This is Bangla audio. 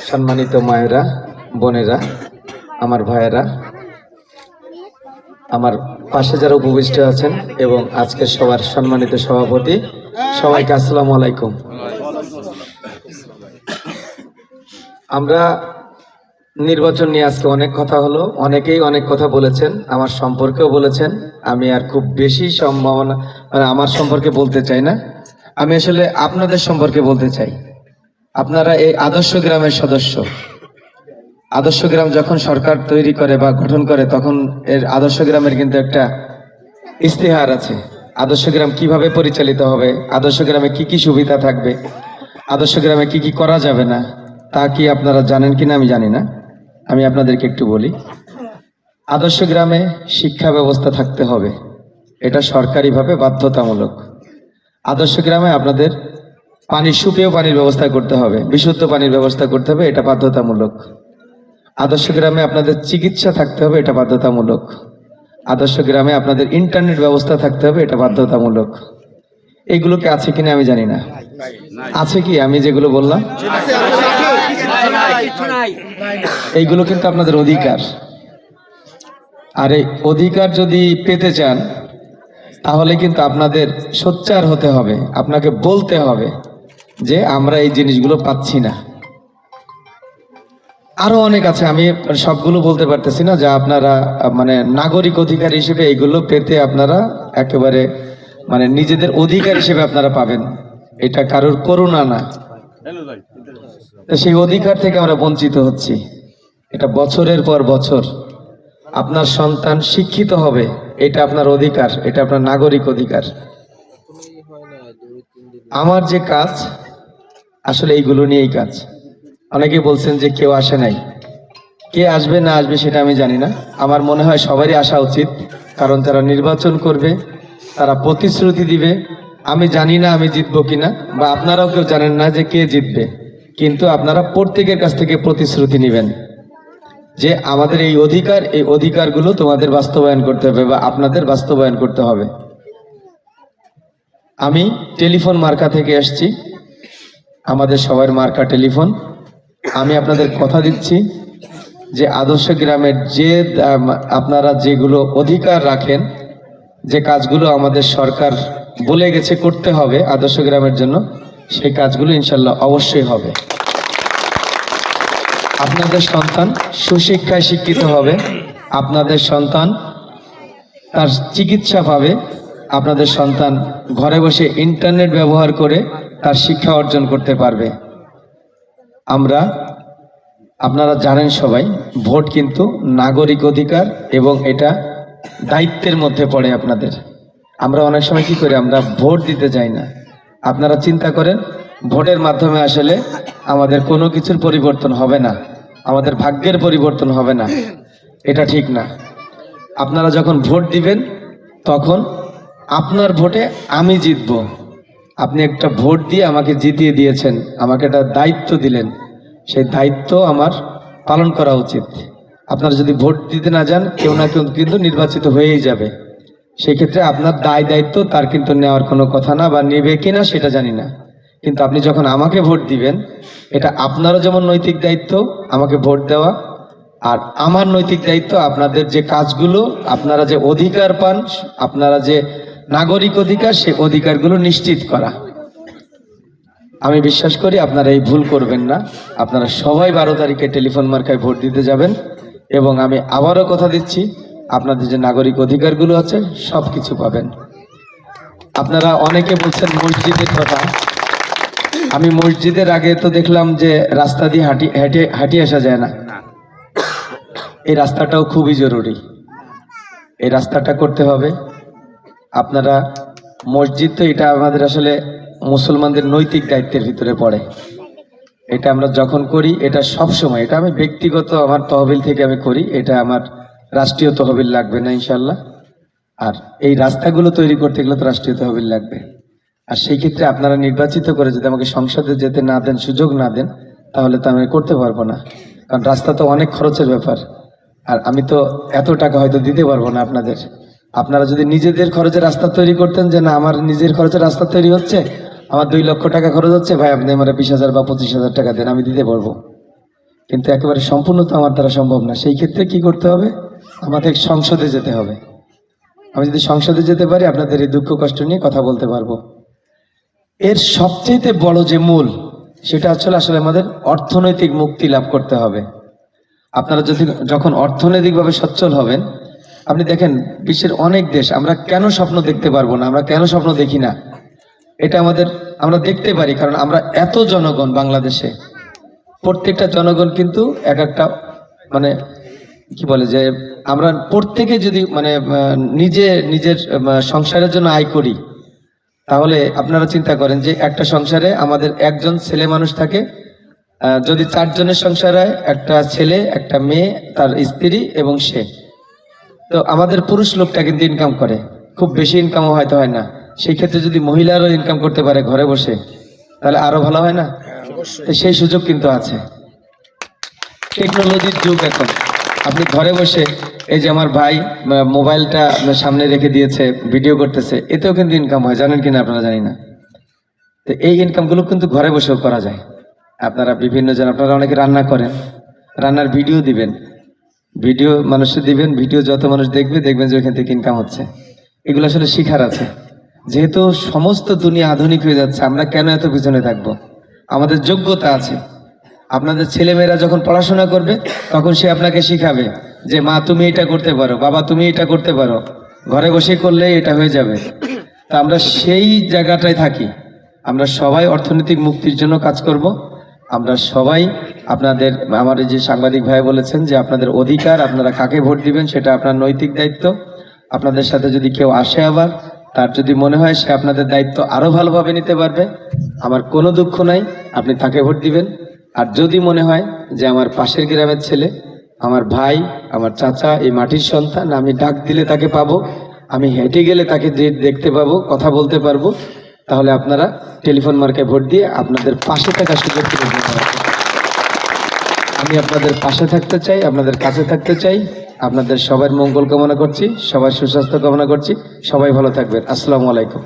সম্মানিত মায়েরা, বোনেরা, আমার ভাইয়েরা, আমার পাশে যারা উপবিষ্ট আছেন এবং আজকের সবার সম্মানিত সভাপতি, সবাইকে আসসালামু আলাইকুম। আমরা নির্বাচন নিয়ে আজকে অনেক কথা হলো, অনেকেই অনেক কথা বলেছেন, আমার সম্পর্কেও বলেছেন। আমি আর খুব বেশি সম্ভাবনা আমার সম্পর্কে বলতে চাই না, আমি আসলে আপনাদের সম্পর্কে বলতে চাই। আপনারা এই আদর্শ গ্রামের সদস্য। আদর্শ গ্রাম যখন সরকার তৈরি করে বা গঠন করে তখন এর আদর্শ গ্রামের কিন্তু একটা ইস্তেহার আছে। আদর্শ গ্রাম কিভাবে পরিচালিত হবে, আদর্শ গ্রামে কি কি সুবিধা থাকবে, আদর্শ গ্রামে কি কি করা যাবে না, তা কি আপনারা জানেন কিনা আমি জানি না। আমি আপনাদেরকে একটু বলি। আদর্শ গ্রামে শিক্ষা ব্যবস্থা থাকতে হবে, এটা সরকারিভাবে বাধ্যতামূলক। আদর্শ গ্রামে আপনাদের সুপেয় পানির ব্যবস্থা করতে হবে, বিশুদ্ধ পানির ব্যবস্থা করতে হবে, এটা বাধ্যতামূলক। আদর্শ গ্রামে আপনাদের চিকিৎসা থাকতে হবে, এটা বাধ্যতামূলক। আদর্শ গ্রামে আপনাদের ইন্টারনেট ব্যবস্থা থাকতে হবে, এটা বাধ্যতামূলক। এগুলো কি আছে কিনা আমি জানি না। আছে কি আমি যেগুলো বললাম? এইগুলো কিন্তু আপনাদের অধিকার। আর এই অধিকার যদি পেতে চান তাহলে কিন্তু আপনাদের সোচ্চার হতে হবে, আপনাকে বলতে হবে যে আমরা এই জিনিসগুলো পাচ্ছি না। আরো অনেক আছে, আমি সবগুলো বলতে পারতেছি না, যা আপনারা মানে নাগরিক অধিকার হিসেবে এইগুলো পেতে আপনারা একেবারে মানে নিজেদের অধিকার হিসেবে আপনারা পাবেন। এটা কারোর করুণা না, সেই অধিকার থেকে আমরা বঞ্চিত হচ্ছি। এটা বছরের পর বছর। আপনার সন্তান শিক্ষিত হবে, এটা আপনার অধিকার, এটা আপনার নাগরিক অধিকার। আমার যে কাজ আসলে এইগুলো নিয়েই কাজ। অনেকে বলছেন যে কেউ আসে নাই, কে আসবে না আসবে সেটা আমি জানি না। আমার মনে হয় সবারই আসা উচিত, কারণ তারা নির্বাচন করবে, তারা প্রতিশ্রুতি দিবে। আমি জানি না আমি জিতবো কিনা, বা আপনারাও কেউ জানেন না যে কে জিতবে, কিন্তু আপনারা প্রত্যেকের কাছ থেকে প্রতিশ্রুতি নেবেন যে আমাদের এই অধিকারগুলো তোমাদের বাস্তবায়ন করতে হবে বা আপনাদের বাস্তবায়ন করতে হবে। আমি টেলিফোন মার্কা থেকে আসছি, আমাদের সবার মার্কা টেলিফোন। আমি আপনাদের কথা দিচ্ছি যে আদর্শ গ্রামের যে আপনারা যেগুলো অধিকার রাখেন, যে কাজগুলো আমাদের সরকার বলে গেছে করতে হবে আদর্শ গ্রামের জন্য, সেই কাজগুলো ইনশাল্লাহ অবশ্যই হবে। আপনাদের সন্তান সুশিক্ষায় শিক্ষিত হবে, আপনাদের সন্তান তার চিকিৎসা পাবে, আপনাদের সন্তান ঘরে বসে ইন্টারনেট ব্যবহার করে তার শিক্ষা অর্জন করতে পারবে। আপনারা জানেন সবাই, ভোট কিন্তু নাগরিক অধিকার এবং এটা দায়িত্বের মধ্যে পড়ে আপনাদের। আমরা অনেক সময় কি করি, আমরা ভোট দিতে যাই না। আপনারা চিন্তা করেন ভোটের মাধ্যমে আসলে আমাদের কোনো কিছুর পরিবর্তন হবে না, আমাদের ভাগ্যের পরিবর্তন হবে না, এটা ঠিক না। আপনারা যখন ভোট দিবেন তখন আপনার ভোটে আমি জিতব। আপনি একটা ভোট দিয়ে আমাকে জিতিয়ে দিয়েছেন, আমাকে একটা দায়িত্ব দিলেন, সেই দায়িত্ব আমার পালন করা উচিত। আপনারা যদি ভোট দিতে না যান, কেউ না কেউ কিন্তু নির্বাচিত হয়েই যাবে। সেই ক্ষেত্রে আপনার দায়িত্ব তার কিন্তু নেওয়ার কোনো কথা না, বা নেবে কিনা সেটা জানি না। কিন্তু আপনি যখন আমাকে ভোট দিবেন, এটা আপনারও যেমন নৈতিক দায়িত্ব আমাকে ভোট দেওয়া, আর আমার নৈতিক দায়িত্ব আপনাদের যে কাজগুলো, আপনারা যে অধিকার পান, আপনারা যে নাগরিক অধিকার, সেই অধিকারগুলো নিশ্চিত করা। আমি বিশ্বাস করি আপনারা এই ভুল করবেন না। আপনারা সবাই 12 তারিখে টেলিফোন মার্কায় ভোট দিতে যাবেন, এবং আমি আবারও কথা দিচ্ছি আপনাদের যে নাগরিক অধিকারগুলো আছে সব কিছু পাবেন। আপনারা অনেকে বলছেন মসজিদের কথা। আমি মসজিদের আগে তো দেখলাম যে রাস্তা দিয়ে হাঁটি আসা যায় না। এই রাস্তাটাও খুবই জরুরি, এই রাস্তাটা করতে হবে। আপনারা মসজিদ তো এটা আমাদের আসলে মুসলমানদের নৈতিক দায়িত্বের ভিতরে পড়ে। এটা আমরা যখন করি, এটা সব সময়, এটা আমি ব্যক্তিগত আমার তহবিল থেকে আমি করি, এটা আমার রাষ্ট্রীয় তহবিল লাগবে না ইনশাল্লাহ। আর এই রাস্তাগুলো তৈরি করতে গেলে তো রাষ্ট্রীয় তহবিল লাগবে। আর সেই ক্ষেত্রে আপনারা নির্বাচিত করে যদি আমাকে সংসদে যেতে না দেন, সুযোগ না দেন, তাহলে তো আমি করতে পারবো না। কারণ রাস্তা তো অনেক খরচের ব্যাপার, আর আমি তো এত টাকা হয়তো দিতে পারবো না আপনাদের। আপনারা যদি নিজেদের খরচে রাস্তা তৈরি করতেন, যে না আমার নিজের খরচে রাস্তা তৈরি হচ্ছে, আমার 2 লক্ষ টাকা খরচ হচ্ছে, ভাই আপনি আমার 20,000 বা 25,000 টাকা দেন, আমি দিতে পারবো। কিন্তু একেবারে সম্পূর্ণ তো আমার দ্বারা সম্ভব না। সেই ক্ষেত্রে কি করতে হবে, আমাদের সংসদে যেতে হবে। আমি যদি সংসদে যেতে পারি আপনাদের এই দুঃখ কষ্ট নিয়ে কথা বলতে পারবো। এর সবচেয়ে বড় যে মূল, সেটা আসলে আমাদের অর্থনৈতিক মুক্তি লাভ করতে হবে। আপনারা যখন অর্থনৈতিকভাবে সচ্ছল হবেন, আপনি দেখেন বিশ্বের অনেক দেশ, আমরা কেন স্বপ্ন দেখতে পারবো না, আমরা কেন স্বপ্ন দেখি না, এটা আমরা দেখতে পারি কারণ আমরা এত জনগণ বাংলাদেশে, প্রত্যেকটা জনগণ কিন্তু এক একটা মানে কি বলে যে আমরা প্রত্যেকে যদি মানে নিজের সংসারের জন্য আয় করি, তাহলে আপনারা চিন্তা করেন যে একটা সংসারে আমাদের একজন ছেলে মানুষ থাকে, যদি 4 জনের সংসারে একটা ছেলে, একটা মেয়ে, তার স্ত্রী এবং সে, তো আমাদের পুরুষ লোকটা কিন্তু ইনকাম করে, খুব বেশি ইনকামও হয়তো হয় না। সেই ক্ষেত্রে যদি মহিলারও ইনকাম করতে পারে ঘরে বসে, তাহলে আরো ভালো হয় না? সেই সুযোগ কিন্তু আছে। টেকনোলজির যুগ এখন, আপনি ঘরে বসে, এই যে আমার ভাই মোবাইলটা সামনে রেখে দিয়েছে, ভিডিও করতেছে, এতেও কিন্তু ইনকাম হয়, জানেন কিনা আপনারা, জানি না। তো এই ইনকামগুলো কিন্তু ঘরে বসেও করা যায়। আপনারা আপনারা অনেকে রান্না করেন, রান্নার ভিডিও দিবেন, ভিডিও মানুষকে দিবেন, ভিডিও যত মানুষ দেখবেন যে ওইখান থেকে ইনকাম হচ্ছে। এগুলো আসলে শিখার আছে। যেহেতু সমস্ত দুনিয়া আধুনিক হয়ে যাচ্ছে, আমরা কেন এত পিছনে থাকবো? আমাদের যোগ্যতা আছে। আপনাদের ছেলেমেয়েরা যখন পড়াশোনা করবে, তখন সে আপনাকে শিখাবে যে মা তুমি এটা করতে পারো, বাবা তুমি এটা করতে পারো, ঘরে বসে করলে এটা হয়ে যাবে। তা আমরা সেই জায়গাটায় থাকি। আমরা সবাই অর্থনৈতিক মুক্তির জন্য কাজ করব। আমরা সবাই আমার এই যে সাংবাদিক ভাই বলেছেন যে আপনাদের অধিকার, আপনারা কাকে ভোট দিবেন সেটা আপনার নৈতিক দায়িত্ব। আপনাদের সাথে যদি কেউ আসে, আবার তার যদি মনে হয় সে আপনাদের দায়িত্ব আরো ভালোভাবে নিতে পারবে, আমার কোনো দুঃখ নাই, আপনি তাকে ভোট দিবেন। আর যদি মনে হয় যে আমার পাশের গ্রামের ছেলে, আমার ভাই, আমার চাচা, এই মাটির সন্তান, আমি ডাক দিলে তাকে পাবো, আমি হেঁটে গেলে তাকে দেখতে পাবো, কথা বলতে পারবো, তাহলে আপনারা টেলিফোন মার্কায় ভোট দিয়ে আপনাদের পাশে থাকার সুযোগ করে দিতে হবে। আমি আপনাদের পাশে থাকতে চাই, আপনাদের কাছে থাকতে চাই। আপনাদের সবার মঙ্গল কামনা করছি, সবার সুস্বাস্থ্য কামনা করছি। সবাই ভালো থাকবেন। আসসালামু আলাইকুম।